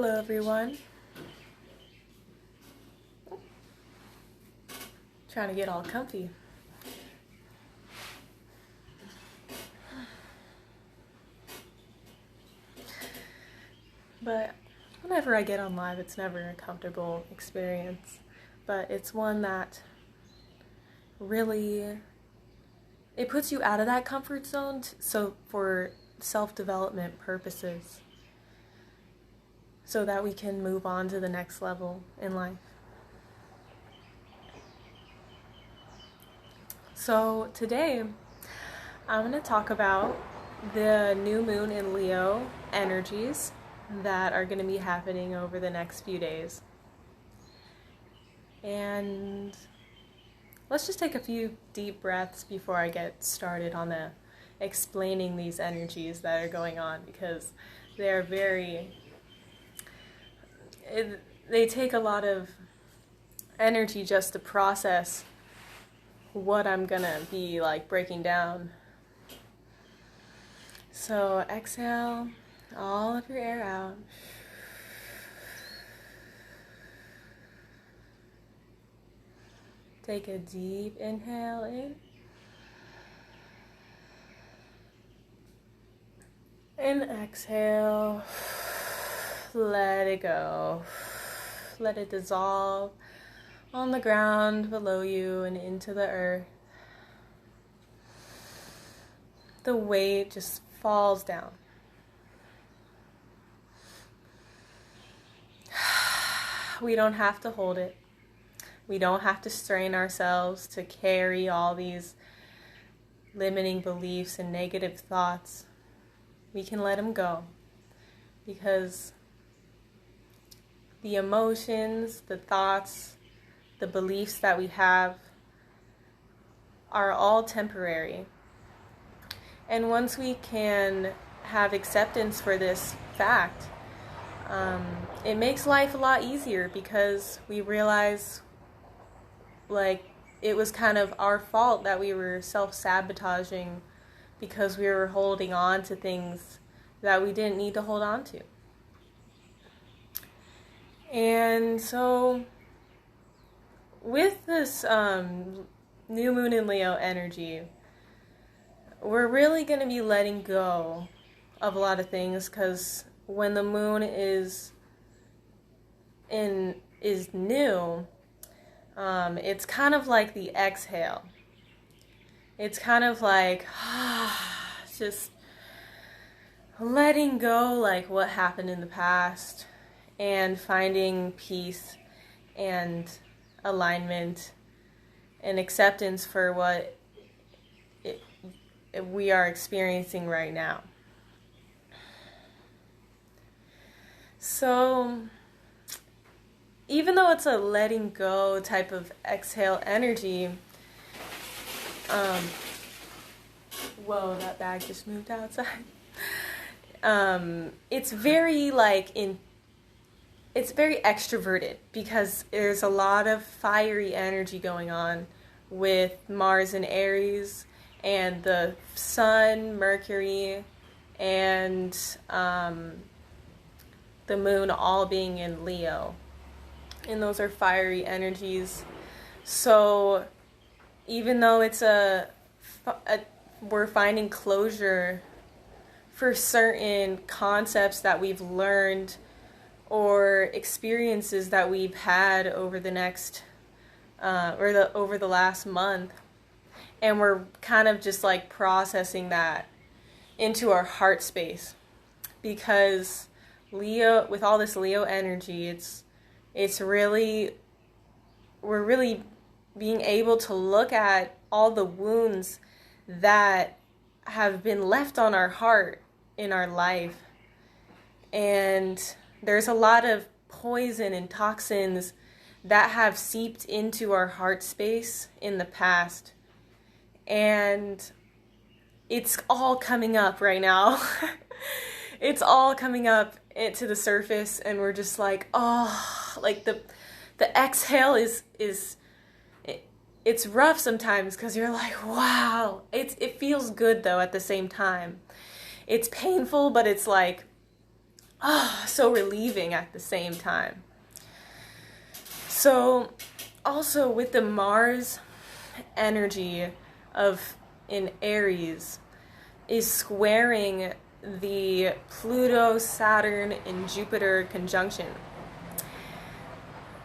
Hello everyone. Trying to get all comfy. But whenever I get on live, it's never a comfortable experience. But it's one that really, it puts you out of that comfort zone, so for self-development purposes, so that we can move on to the next level in life. So today, I'm going to talk about the new moon in Leo energies that are going to be happening over the next few days. And let's just take a few deep breaths before I get started on explaining these energies that are going on, because they're they take a lot of energy just to process what I'm gonna be like breaking down. So exhale all of your air out. Take a deep inhale in. And exhale. Let it go. Let it dissolve on the ground below you and into the earth. The weight just falls down. We don't have to hold it. We don't have to strain ourselves to carry all these limiting beliefs and negative thoughts. We can let them go, because the emotions, the thoughts, the beliefs that we have are all temporary. And once we can have acceptance for this fact, it makes life a lot easier, because we realize like it was kind of our fault that we were self-sabotaging because we were holding on to things that we didn't need to hold on to. And so with this new moon in Leo energy, we're really going to be letting go of a lot of things, because when the moon is new, it's kind of like the exhale. It's kind of like just letting go, like what happened in the past, and finding peace and alignment and acceptance for what we are experiencing right now. So even though it's a letting go type of exhale energy, whoa, that bag just moved outside. It's very it's very extroverted, because there's a lot of fiery energy going on with Mars and Aries, and the Sun, Mercury, and the Moon all being in Leo. And those are fiery energies. So even though it's we're finding closure for certain concepts that we've learned or experiences that we've had over the next over the last month, and we're kind of just like processing that into our heart space, because Leo, with all this Leo energy, we're really being able to look at all the wounds that have been left on our heart in our life. And there's a lot of poison and toxins that have seeped into our heart space in the past. And it's all coming up right now. It's all coming up to the surface, and we're just like, oh, like the exhale it's rough sometimes, because you're like, wow. It feels good though at the same time. It's painful, but it's like so relieving at the same time. So also with the Mars energy of in Aries is squaring the Pluto, Saturn, and Jupiter conjunction.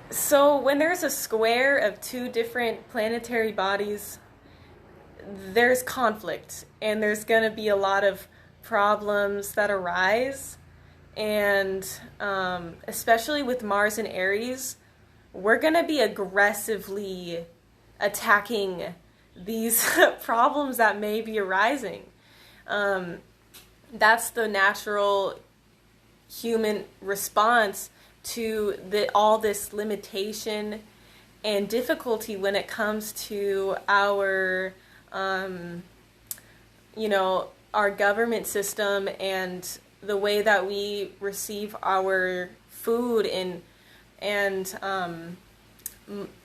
So when there's a square of two different planetary bodies, there's conflict, and there's going to be a lot of problems that arise. And especially with Mars and Aries, we're going to be aggressively attacking these problems that may be arising. That's the natural human response to all this limitation and difficulty when it comes to our, our government system and the way that we receive our food and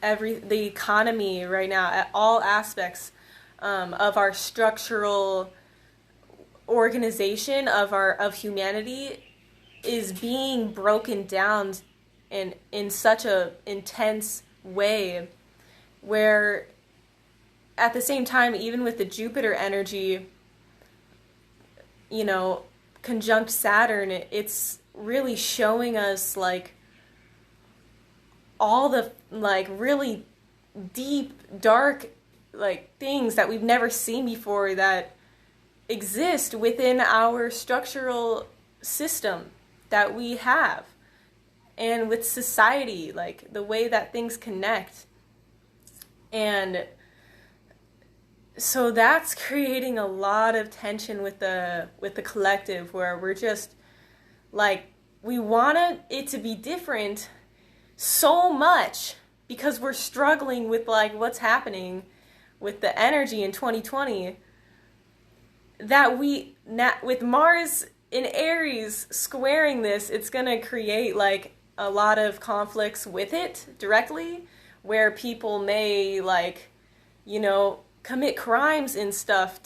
the economy right now, at all aspects of our structural organization of humanity is being broken down in such a intense way, where at the same time, even with the Jupiter energy, conjunct Saturn, it's really showing us like all the like really deep, dark like things that we've never seen before that exist within our structural system that we have, and with society, like the way that things connect. And so that's creating a lot of tension with the collective, where we're just like, we want it to be different so much because we're struggling with like what's happening with the energy in 2020, that with Mars in Aries squaring this, it's going to create like a lot of conflicts with it directly, where people may like, commit crimes and stuff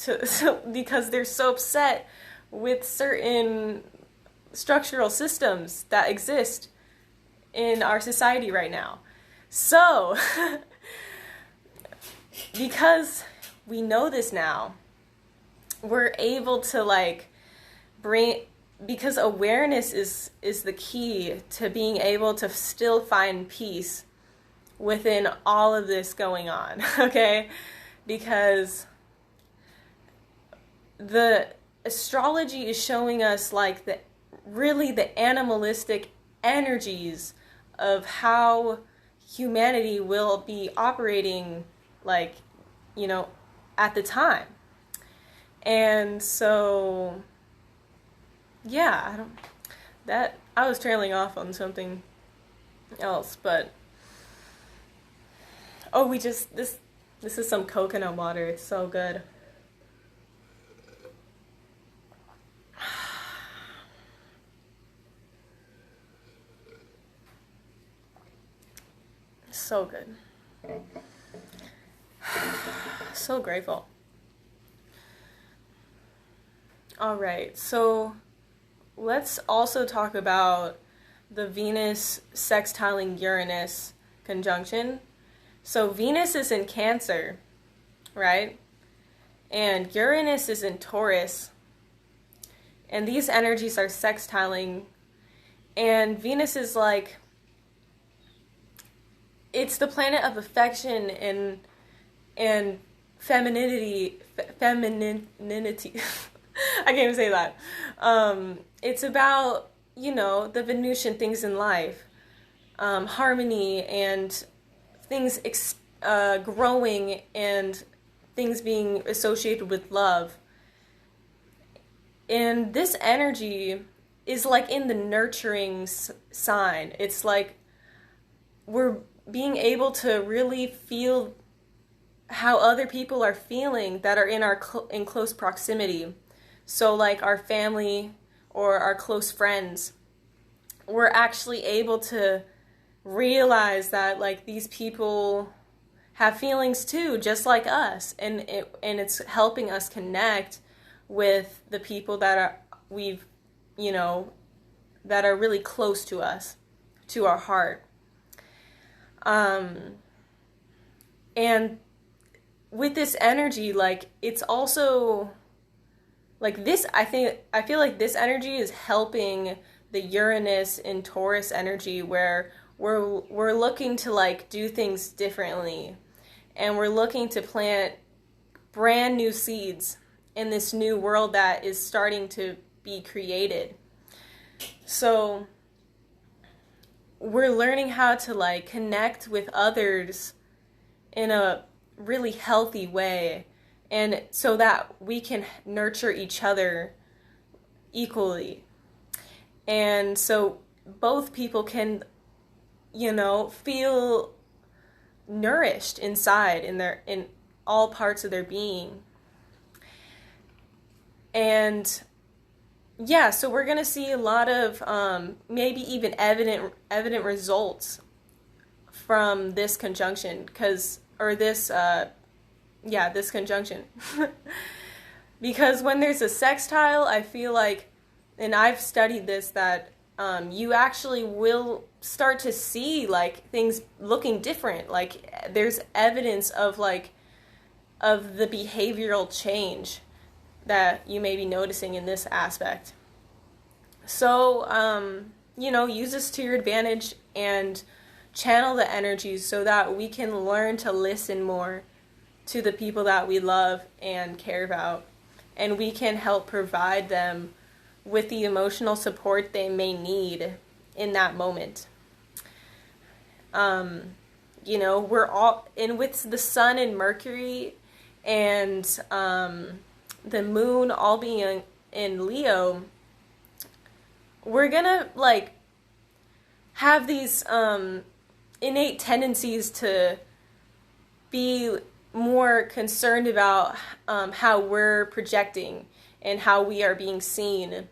because they're so upset with certain structural systems that exist in our society right now. So, because we know this now, we're able to like because awareness is the key to being able to still find peace within all of this going on, okay? Because the astrology is showing us like the animalistic energies of how humanity will be operating, like, at the time. And so, yeah, I was trailing off on something else, but this is some coconut water. It's so good. So good. So grateful. All right, so let's also talk about the Venus sextiling Uranus conjunction. So Venus is in Cancer, right? And Uranus is in Taurus. And these energies are sextiling. And Venus is like, it's the planet of affection and femininity. I can't even say that. It's about, the Venusian things in life, harmony and things growing and things being associated with love. And this energy is like in the nurturing sign. It's like we're being able to really feel how other people are feeling that are in close proximity. So like our family or our close friends, we're actually able to realize that like these people have feelings too, just like us, and it's helping us connect with the people that we've that are really close to us, to our heart. And with this energy, like, it's also like this, I feel like this energy is helping the Uranus and Taurus energy, where we're looking to like do things differently, and we're looking to plant brand new seeds in this new world that is starting to be created. So we're learning how to like connect with others in a really healthy way, and so that we can nurture each other equally. And so both people can, you know, feel nourished inside in all parts of their being. And yeah, so we're going to see a lot of maybe even evident results from this conjunction, this conjunction. Because when there's a sextile, I feel like, and I've studied this, that you actually will start to see like things looking different. Like there's evidence of the behavioral change that you may be noticing in this aspect. So, you know, use this to your advantage and channel the energies so that we can learn to listen more to the people that we love and care about, and we can help provide them with the emotional support they may need in that moment. You know, we're all, and with the sun and Mercury and the moon all being in Leo, we're gonna like have these innate tendencies to be more concerned about how we're projecting and how we are being seen,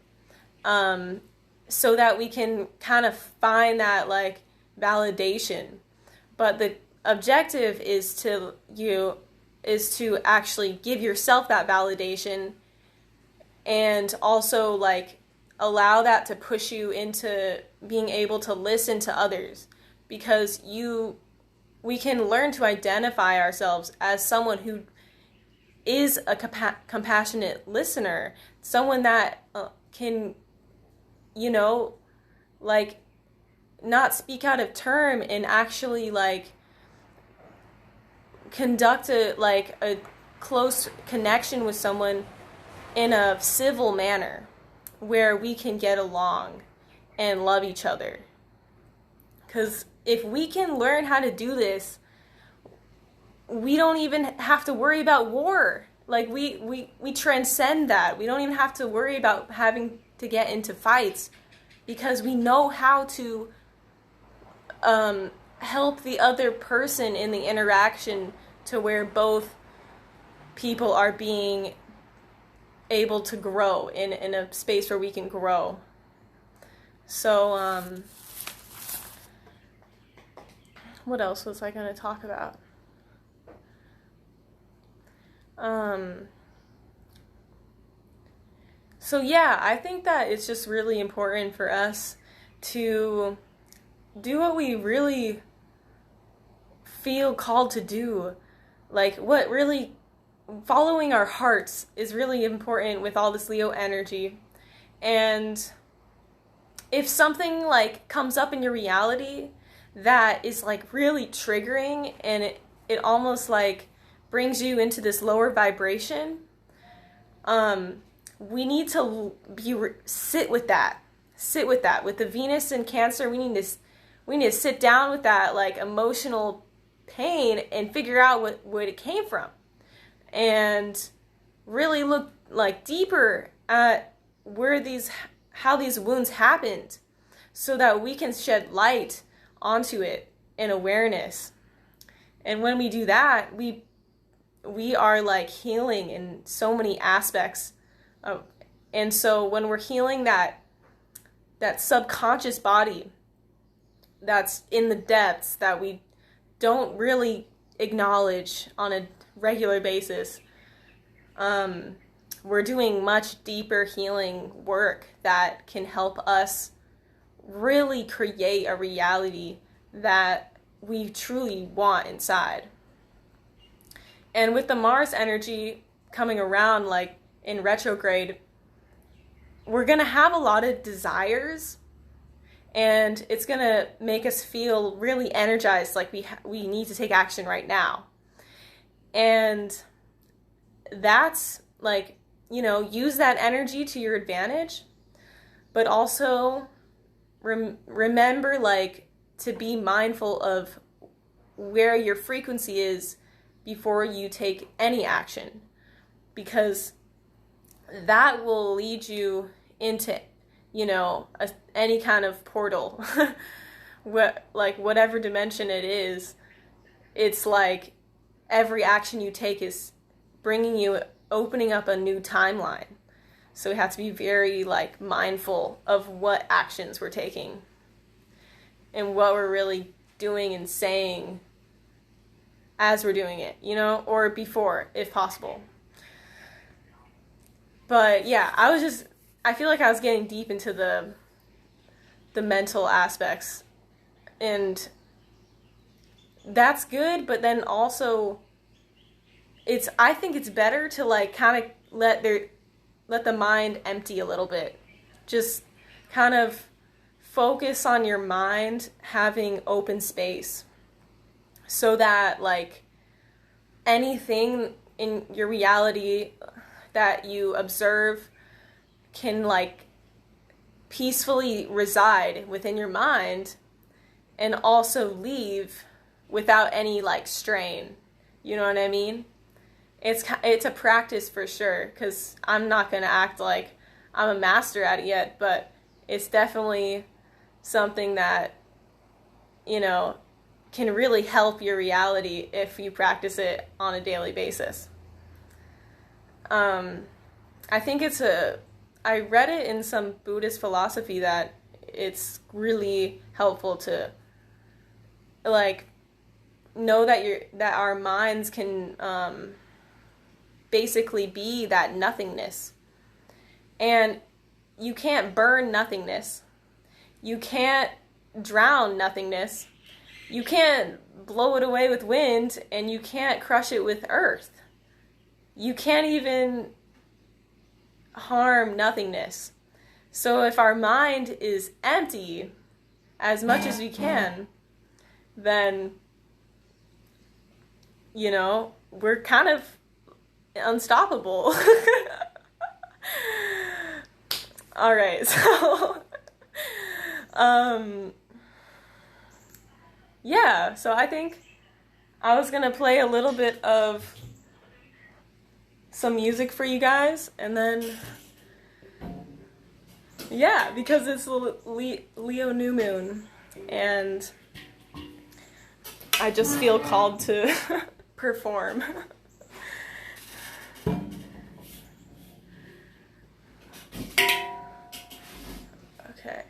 so that we can kind of find that like validation. But the objective is to actually give yourself that validation, and also like allow that to push you into being able to listen to others, because we can learn to identify ourselves as someone who is a compassionate listener, someone that can, you know, like not speak out of term and actually like conduct a close connection with someone in a civil manner where we can get along and love each other. Because if we can learn how to do this, we don't even have to worry about war. Like we transcend that. We don't even have to worry about having to get into fights, because we know how to help the other person in the interaction to where both people are being able to grow in a space where we can grow. So, what else was I going to talk about? So yeah, I think that it's just really important for us to do what we really feel called to do. Like, what really, following our hearts is really important with all this Leo energy. And if something like comes up in your reality that is like really triggering, and it almost like brings you into this lower vibration, we need to sit with that. With the Venus in Cancer, we need to sit down with that like emotional pain and figure out what it came from, and really look like deeper at how these wounds happened, so that we can shed light onto it in awareness. And when we do that, we are like healing in so many aspects and so when we're healing that subconscious body that's in the depths that we don't really acknowledge on a regular basis, we're doing much deeper healing work that can help us really create a reality that we truly want inside. And with the Mars energy coming around, like in retrograde, we're going to have a lot of desires, and it's going to make us feel really energized, like we need to take action right now. And that's like, you know, use that energy to your advantage, but also remember, like, to be mindful of where your frequency is before you take any action, because that will lead you into, you know, any kind of portal. Like whatever dimension it is, it's like every action you take is opening up a new timeline. So we have to be very, like, mindful of what actions we're taking and what we're really doing and saying as we're doing it, you know, or before, if possible. But yeah, I feel like I was getting deep into the mental aspects, and that's good, but then also I think it's better to, like, kind of let the mind empty a little bit. Just kind of focus on your mind having open space, so that, like, anything in your reality that you observe can, like, peacefully reside within your mind and also leave without any, like, strain. You know what I mean? It's a practice for sure, because I'm not going to act like I'm a master at it yet, but it's definitely something that, you know, can really help your reality if you practice it on a daily basis. I think I read it in some Buddhist philosophy that it's really helpful to, like, know that our minds can basically be that nothingness. And you can't burn nothingness. You can't drown nothingness. You can't blow it away with wind, and you can't crush it with earth. You can't even harm nothingness. So if our mind is empty as much as we can, then, you know, we're kind of unstoppable. All right, so yeah, so I think I was gonna play a little bit of some music for you guys, and then yeah, because it's Leo new moon, and I just feel called to perform. Okay.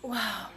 Wow.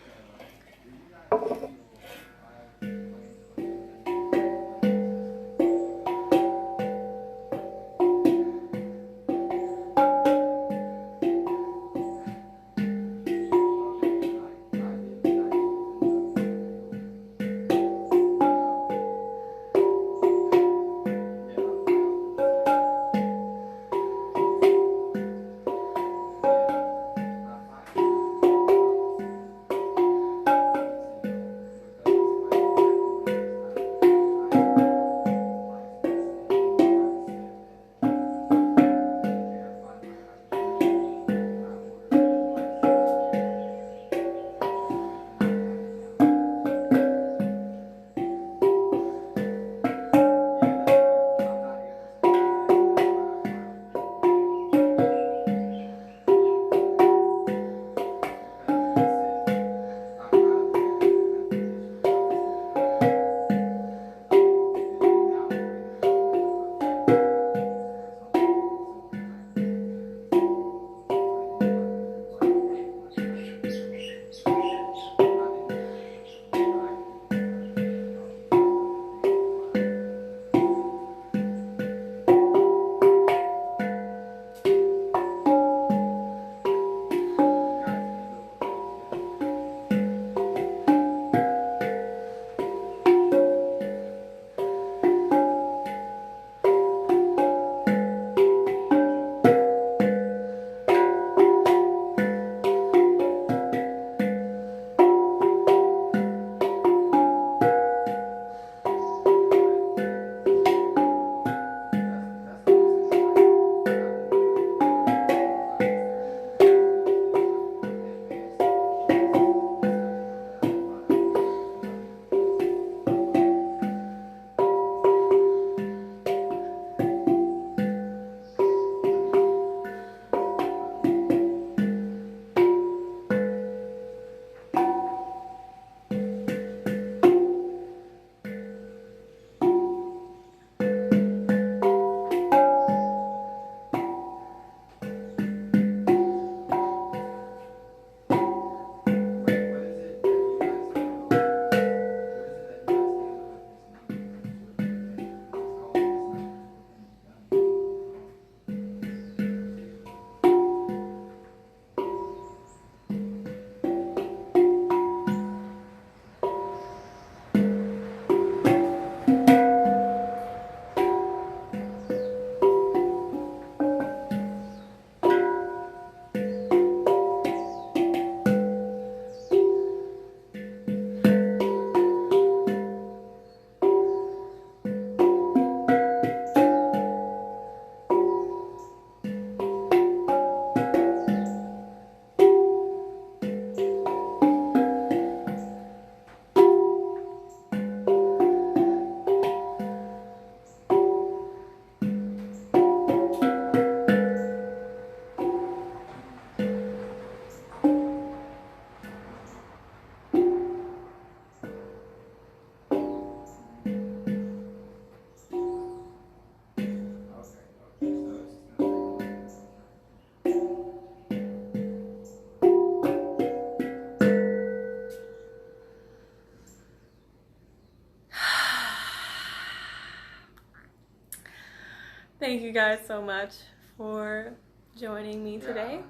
Thank you guys so much for joining me today.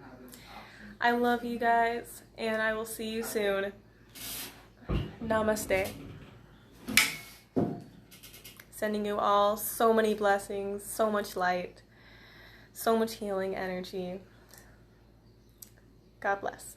I love you guys, and I will see you soon. Namaste. Sending you all so many blessings, so much light, so much healing energy. God bless.